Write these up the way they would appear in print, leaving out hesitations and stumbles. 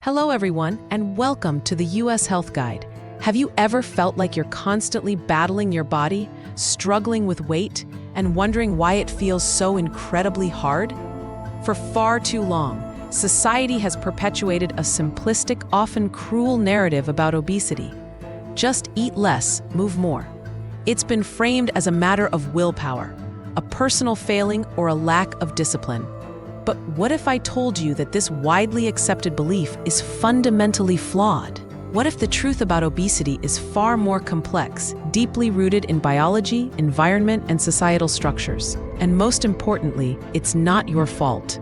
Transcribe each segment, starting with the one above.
Hello everyone, and welcome to the US Health Guide. Have you ever felt like you're constantly battling your body, struggling with weight, and wondering why it feels so incredibly hard? For far too long, society has perpetuated a simplistic, often cruel narrative about obesity. Just eat less, move more. It's been framed as a matter of willpower, a personal failing, or a lack of discipline. But what if I told you that this widely accepted belief is fundamentally flawed? What if the truth about obesity is far more complex, deeply rooted in biology, environment, and societal structures? And most importantly, it's not your fault.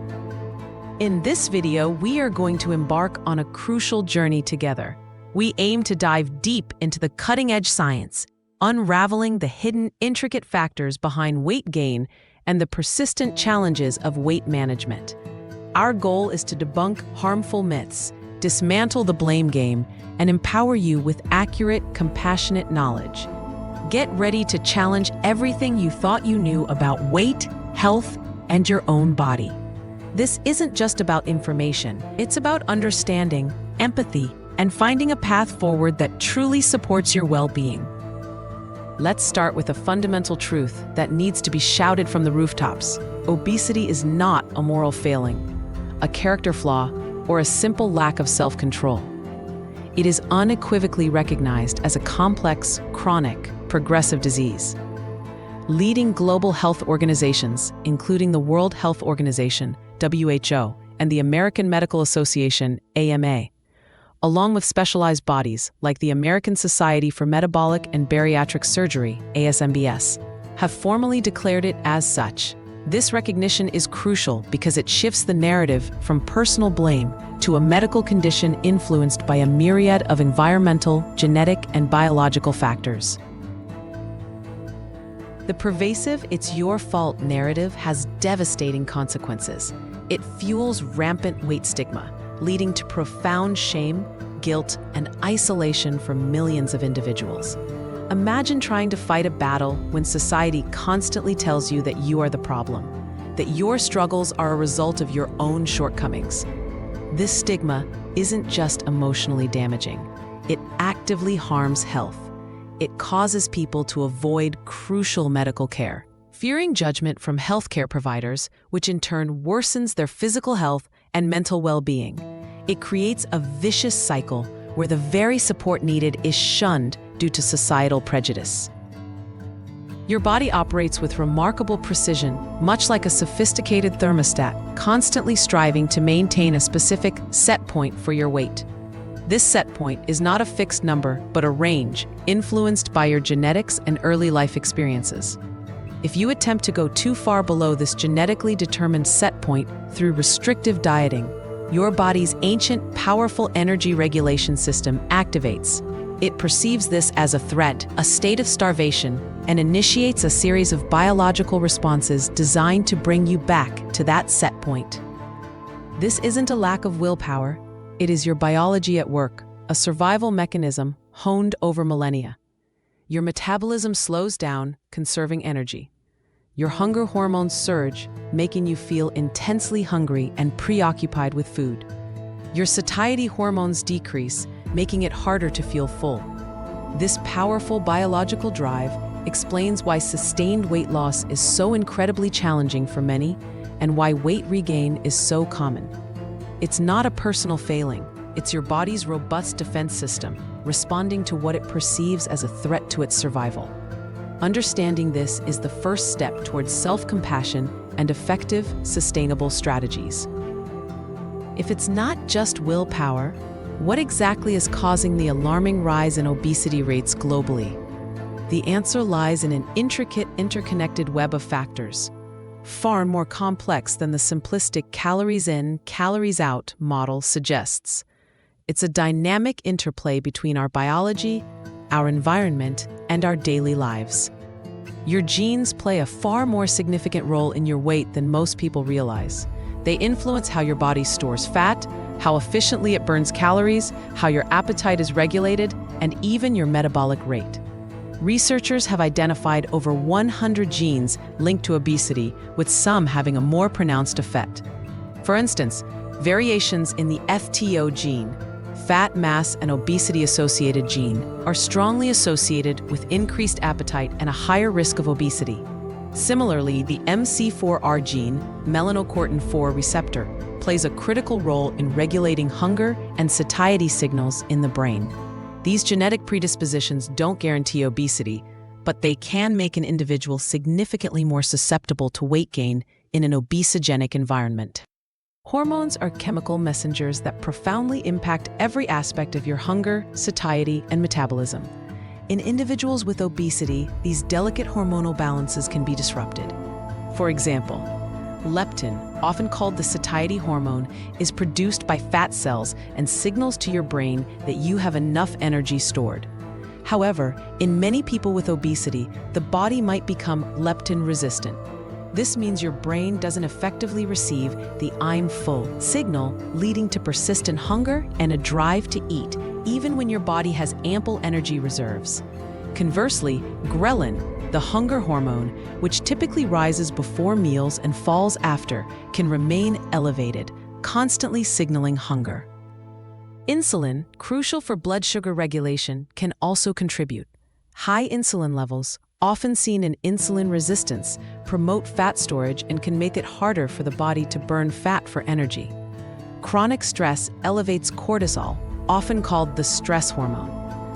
In this video, we are going to embark on a crucial journey together. We aim to dive deep into the cutting-edge science, unraveling the hidden, intricate factors behind weight gain and the persistent challenges of weight management. Our goal is to debunk harmful myths, dismantle the blame game, and empower you with accurate, compassionate knowledge. Get ready to challenge everything you thought you knew about weight, health, and your own body. This isn't just about information, it's about understanding, empathy, and finding a path forward that truly supports your well-being. Let's start with a fundamental truth that needs to be shouted from the rooftops. Obesity is not a moral failing, a character flaw, or a simple lack of self-control. It is unequivocally recognized as a complex, chronic, progressive disease. Leading global health organizations, including the World Health Organization, WHO, and the American Medical Association, AMA, along with specialized bodies like the American Society for Metabolic and Bariatric Surgery, ASMBS, have formally declared it as such. This recognition is crucial because it shifts the narrative from personal blame to a medical condition influenced by a myriad of environmental, genetic, and biological factors. The pervasive "it's your fault" narrative has devastating consequences. It fuels rampant weight stigma, leading to profound shame, guilt, and isolation for millions of individuals. Imagine trying to fight a battle when society constantly tells you that you are the problem, that your struggles are a result of your own shortcomings. This stigma isn't just emotionally damaging. It actively harms health. It causes people to avoid crucial medical care, fearing judgment from healthcare providers, which in turn worsens their physical health and mental well-being. It creates a vicious cycle where the very support needed is shunned due to societal prejudice. Your body operates with remarkable precision, much like a sophisticated thermostat, constantly striving to maintain a specific set point for your weight. This set point is not a fixed number, but a range, influenced by your genetics and early life experiences. If you attempt to go too far below this genetically determined set point through restrictive dieting, your body's ancient, powerful energy regulation system activates. It perceives this as a threat, a state of starvation, and initiates a series of biological responses designed to bring you back to that set point. This isn't a lack of willpower, it is your biology at work, a survival mechanism honed over millennia. Your metabolism slows down, conserving energy. Your hunger hormones surge, making you feel intensely hungry and preoccupied with food. Your satiety hormones decrease, making it harder to feel full. This powerful biological drive explains why sustained weight loss is so incredibly challenging for many and why weight regain is so common. It's not a personal failing, it's your body's robust defense system, responding to what it perceives as a threat to its survival. Understanding this is the first step towards self-compassion and effective, sustainable strategies. If it's not just willpower, what exactly is causing the alarming rise in obesity rates globally? The answer lies in an intricate, interconnected web of factors, far more complex than the simplistic calories in, calories out model suggests. It's a dynamic interplay between our biology, our environment, and our daily lives. Your genes play a far more significant role in your weight than most people realize. They influence how your body stores fat, how efficiently it burns calories, how your appetite is regulated, and even your metabolic rate. Researchers have identified over 100 genes linked to obesity, with some having a more pronounced effect. For instance, Variations in the FTO gene, fat mass and obesity-associated gene, are strongly associated with increased appetite and a higher risk of obesity. Similarly, the MC4R gene, melanocortin-4 receptor, plays a critical role in regulating hunger and satiety signals in the brain. These genetic predispositions don't guarantee obesity, but they can make an individual significantly more susceptible to weight gain in an obesogenic environment. Hormones are chemical messengers that profoundly impact every aspect of your hunger, satiety, and metabolism. In individuals with obesity, these delicate hormonal balances can be disrupted. For example, leptin, often called the satiety hormone, is produced by fat cells and signals to your brain that you have enough energy stored. However, in many people with obesity, the body might become leptin resistant. This means your brain doesn't effectively receive the "I'm full" signal, leading to persistent hunger and a drive to eat, even when your body has ample energy reserves. Conversely, ghrelin, the hunger hormone, which typically rises before meals and falls after, can remain elevated, constantly signaling hunger. Insulin, crucial for blood sugar regulation, can also contribute. High insulin levels, often seen in insulin resistance, promote fat storage and can make it harder for the body to burn fat for energy. Chronic stress elevates cortisol, often called the stress hormone.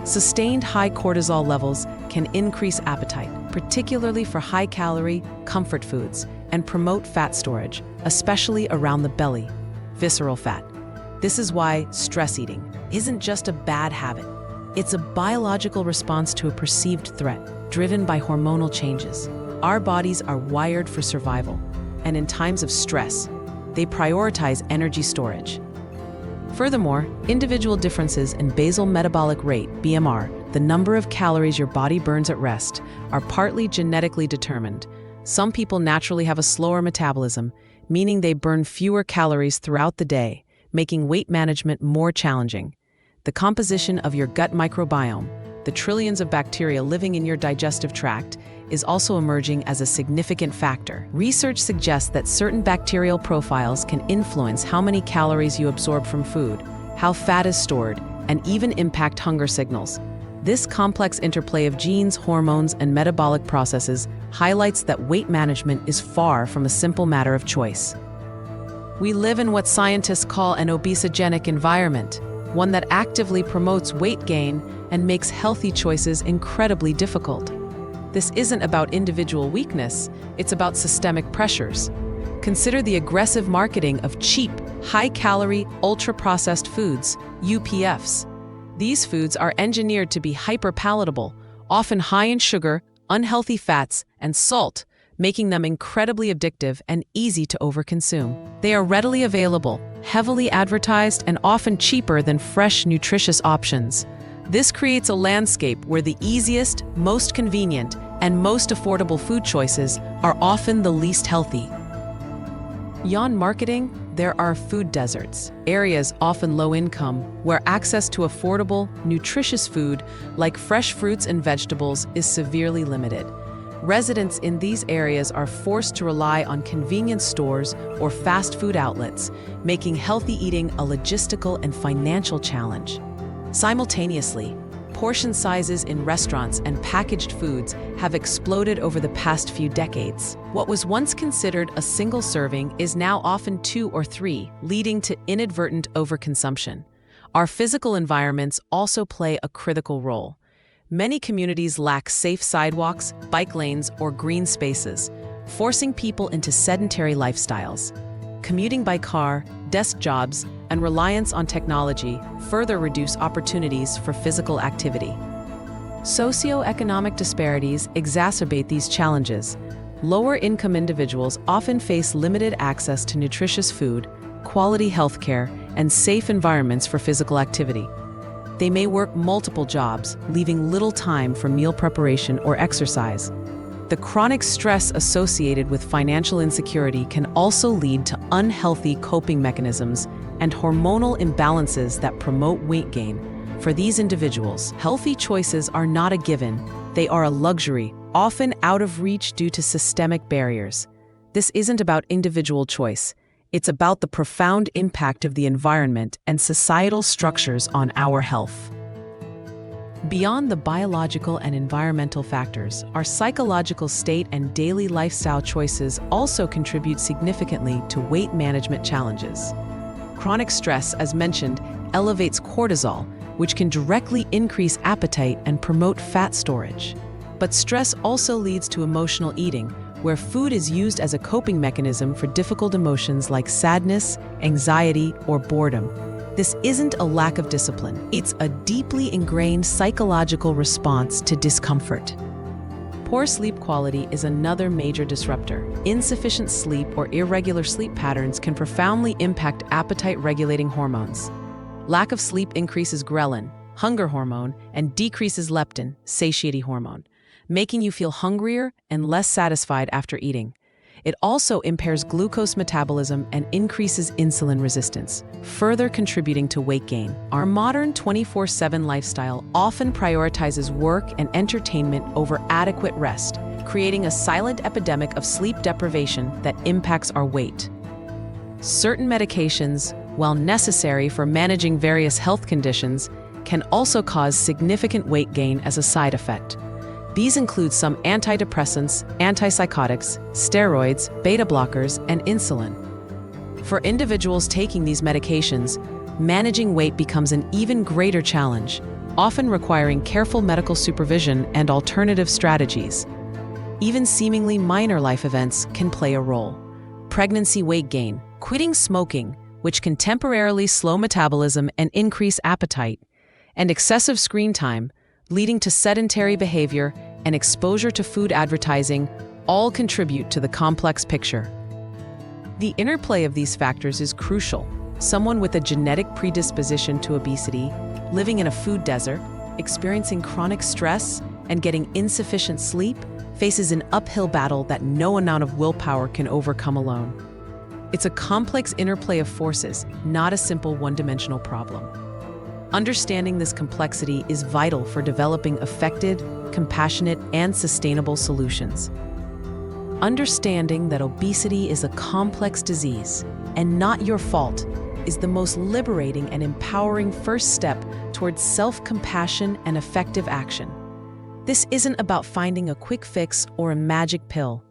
Sustained high cortisol levels can increase appetite, particularly for high-calorie, comfort foods, and promote fat storage, especially around the belly, visceral fat. This is why stress eating isn't just a bad habit. It's a biological response to a perceived threat, driven by hormonal changes. Our bodies are wired for survival, and in times of stress, they prioritize energy storage. Furthermore, individual differences in basal metabolic rate, BMR, the number of calories your body burns at rest, are partly genetically determined. Some people naturally have a slower metabolism, meaning they burn fewer calories throughout the day, making weight management more challenging. The composition of your gut microbiome, the trillions of bacteria living in your digestive tract, is also emerging as a significant factor. Research suggests that certain bacterial profiles can influence how many calories you absorb from food, how fat is stored, and even impact hunger signals. This complex interplay of genes, hormones, and metabolic processes highlights that weight management is far from a simple matter of choice. We live in what scientists call an obesogenic environment, one that actively promotes weight gain and makes healthy choices incredibly difficult. This isn't about individual weakness, it's about systemic pressures. Consider the aggressive marketing of cheap, high-calorie, ultra-processed foods, UPFs. These foods are engineered to be hyper-palatable, often high in sugar, unhealthy fats, and salt, making them incredibly addictive and easy to overconsume. They are readily available, heavily advertised, and often cheaper than fresh, nutritious options. This creates a landscape where the easiest, most convenient, and most affordable food choices are often the least healthy. Beyond marketing, there are food deserts, areas often low income, where access to affordable, nutritious food like fresh fruits and vegetables is severely limited. Residents in these areas are forced to rely on convenience stores or fast food outlets, making healthy eating a logistical and financial challenge. Simultaneously, portion sizes in restaurants and packaged foods have exploded over the past few decades. What was once considered a single serving is now often 2 or 3, leading to inadvertent overconsumption. Our physical environments also play a critical role. Many communities lack safe sidewalks, bike lanes, or green spaces, forcing people into sedentary lifestyles. Commuting by car, desk jobs, and reliance on technology further reduce opportunities for physical activity. Socioeconomic disparities exacerbate these challenges. Lower-income individuals often face limited access to nutritious food, quality healthcare, and safe environments for physical activity. They may work multiple jobs, leaving little time for meal preparation or exercise. The chronic stress associated with financial insecurity can also lead to unhealthy coping mechanisms and hormonal imbalances that promote weight gain. For these individuals, healthy choices are not a given, they are a luxury, often out of reach due to systemic barriers. This isn't about individual choice, It's about the profound impact of the environment and societal structures on our health. Beyond the biological and environmental factors, our psychological state and daily lifestyle choices also contribute significantly to weight management challenges. Chronic stress, as mentioned, elevates cortisol, which can directly increase appetite and promote fat storage. But stress also leads to emotional eating, where food is used as a coping mechanism for difficult emotions like sadness, anxiety, or boredom. This isn't a lack of discipline. It's a deeply ingrained psychological response to discomfort. Poor sleep quality is another major disruptor. Insufficient sleep or irregular sleep patterns can profoundly impact appetite-regulating hormones. Lack of sleep increases ghrelin, hunger hormone, and decreases leptin, satiety hormone, making you feel hungrier and less satisfied after eating. It also impairs glucose metabolism and increases insulin resistance, further contributing to weight gain. Our modern 24/7 lifestyle often prioritizes work and entertainment over adequate rest, creating a silent epidemic of sleep deprivation that impacts our weight. Certain medications, while necessary for managing various health conditions, can also cause significant weight gain as a side effect. These include some antidepressants, antipsychotics, steroids, beta blockers, and insulin. For individuals taking these medications, managing weight becomes an even greater challenge, often requiring careful medical supervision and alternative strategies. Even seemingly minor life events can play a role. Pregnancy weight gain, quitting smoking, which can temporarily slow metabolism and increase appetite, and excessive screen time, leading to sedentary behavior and exposure to food advertising, all contribute to the complex picture. The interplay of these factors is crucial. Someone with a genetic predisposition to obesity, living in a food desert, experiencing chronic stress, and getting insufficient sleep faces an uphill battle that no amount of willpower can overcome alone. It's a complex interplay of forces, not a simple one-dimensional problem. Understanding this complexity is vital for developing effective, compassionate, and sustainable solutions. Understanding that obesity is a complex disease and not your fault is the most liberating and empowering first step towards self-compassion and effective action. This isn't about finding a quick fix or a magic pill.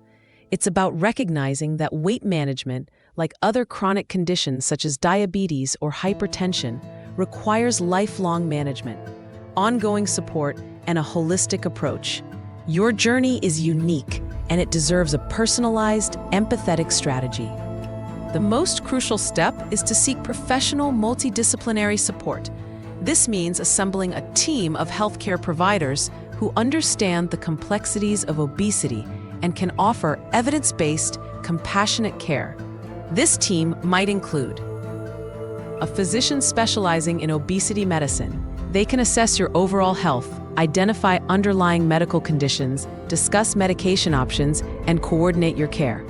It's about recognizing that weight management, like other chronic conditions such as diabetes or hypertension, requires lifelong management, ongoing support, and a holistic approach. Your journey is unique, and it deserves a personalized, empathetic strategy. The most crucial step is to seek professional, multidisciplinary support. This means assembling a team of healthcare providers who understand the complexities of obesity and can offer evidence-based, compassionate care. This team might include a physician specializing in obesity medicine. They can assess your overall health, identify underlying medical conditions, discuss medication options, and coordinate your care.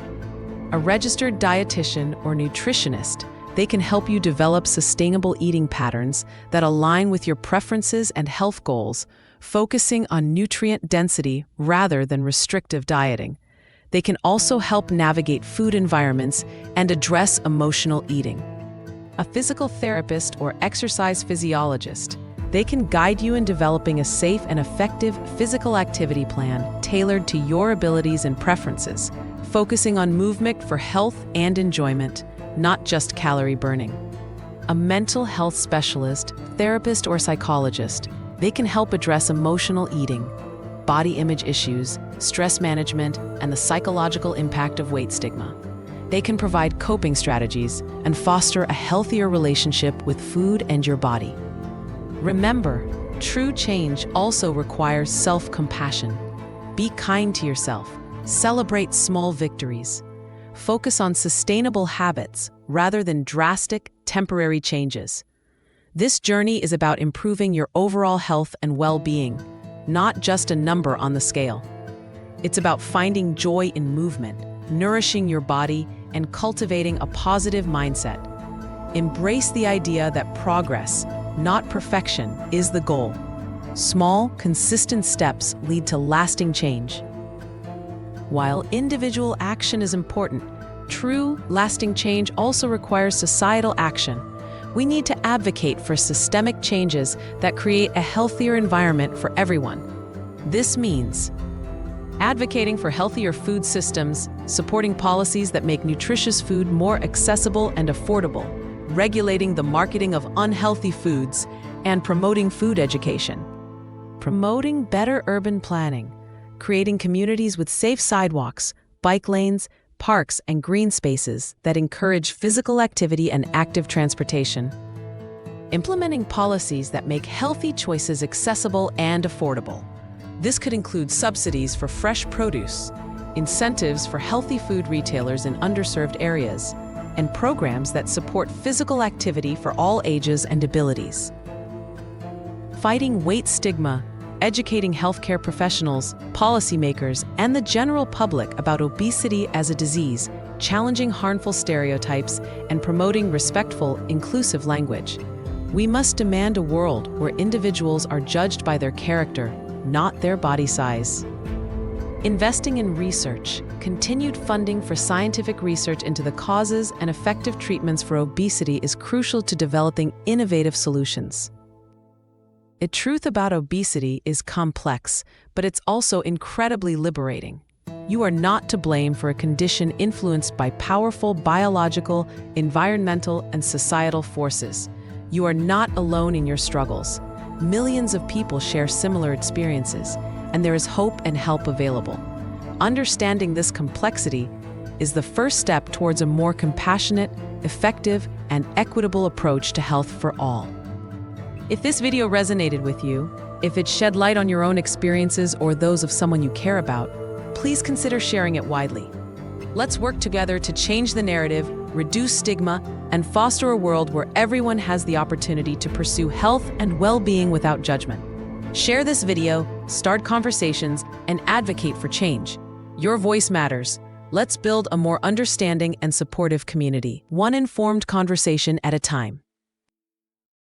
A registered dietitian or nutritionist. They can help you develop sustainable eating patterns that align with your preferences and health goals, focusing on nutrient density rather than restrictive dieting. They can also help navigate food environments and address emotional eating. A physical therapist or exercise physiologist. They can guide you in developing a safe and effective physical activity plan tailored to your abilities and preferences, focusing on movement for health and enjoyment, not just calorie burning. A mental health specialist, therapist, or psychologist. They can help address emotional eating, body image issues, stress management, and the psychological impact of weight stigma. They can provide coping strategies and foster a healthier relationship with food and your body. Remember, true change also requires self-compassion. Be kind to yourself. Celebrate small victories. Focus on sustainable habits rather than drastic, temporary changes. This journey is about improving your overall health and well-being, not just a number on the scale. It's about finding joy in movement, nourishing your body, and cultivating a positive mindset. Embrace the idea that progress, not perfection, is the goal. Small, consistent steps lead to lasting change. While individual action is important, true, lasting change also requires societal action. We need to advocate for systemic changes that create a healthier environment for everyone. This means advocating for healthier food systems, supporting policies that make nutritious food more accessible and affordable, regulating the marketing of unhealthy foods, and promoting food education. Promoting better urban planning, creating communities with safe sidewalks, bike lanes, parks, and green spaces that encourage physical activity and active transportation. Implementing policies that make healthy choices accessible and affordable. This could include subsidies for fresh produce, incentives for healthy food retailers in underserved areas, and programs that support physical activity for all ages and abilities. Fighting weight stigma, educating healthcare professionals, policymakers, and the general public about obesity as a disease, challenging harmful stereotypes, and promoting respectful, inclusive language. We must demand a world where individuals are judged by their character, not their body size. Investing in research, continued funding for scientific research into the causes and effective treatments for obesity is crucial to developing innovative solutions. The truth about obesity is complex, but it's also incredibly liberating. You are not to blame for a condition influenced by powerful biological, environmental, and societal forces. You are not alone in your struggles. Millions of people share similar experiences, and there is hope and help available. Understanding this complexity is the first step towards a more compassionate, effective, and equitable approach to health for all. If this video resonated with you, if it shed light on your own experiences or those of someone you care about, please consider sharing it widely. Let's work together to change the narrative, reduce stigma, and foster a world where everyone has the opportunity to pursue health and well-being without judgment. Share this video, start conversations, and advocate for change. Your voice matters. Let's build a more understanding and supportive community, one informed conversation at a time.